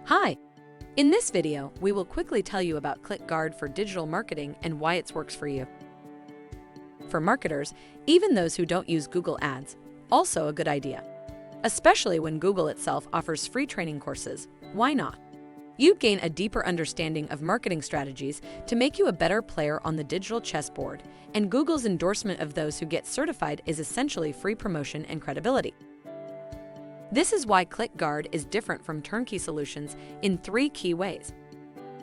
Hi! In this video, we will quickly tell you about ClickGuard for digital marketing and why it works for you. For marketers, even those who don't use Google Ads, also a good idea. Especially when Google itself offers free training courses, why not? You gain a deeper understanding of marketing strategies to make you a better player on the digital chessboard, and Google's endorsement of those who get certified is essentially free promotion and credibility. This is why ClickGuard is different from turnkey solutions in 3 key ways.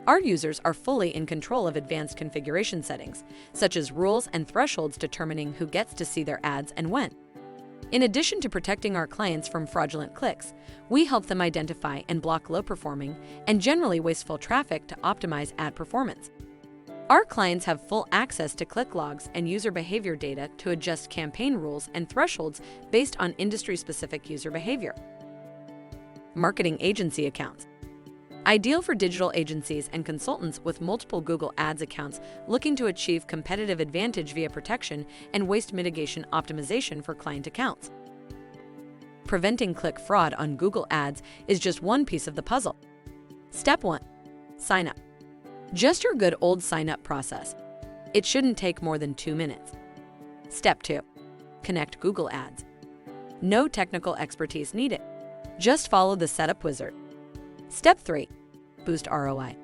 Our users are fully in control of advanced configuration settings, such as rules and thresholds determining who gets to see their ads and when. In addition to protecting our clients from fraudulent clicks, we help them identify and block low-performing and generally wasteful traffic to optimize ad performance. Our clients have full access to click logs and user behavior data to adjust campaign rules and thresholds based on industry-specific user behavior. Marketing agency accounts. Ideal for digital agencies and consultants with multiple Google Ads accounts looking to achieve competitive advantage via protection and waste mitigation optimization for client accounts. Preventing click fraud on Google Ads is just one piece of the puzzle. Step 1. Sign up. Just your good old sign-up process. It shouldn't take more than 2 minutes. Step 2. Connect Google Ads. No technical expertise needed. Just follow the setup wizard. Step 3. Boost ROI.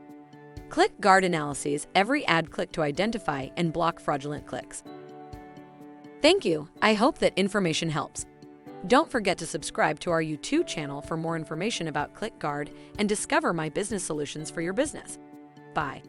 ClickGuard analyses every ad click to identify and block fraudulent clicks. Thank you. I hope that information helps. Don't forget to subscribe to our YouTube channel for more information about ClickGuard and discover my business solutions for your business. Bye.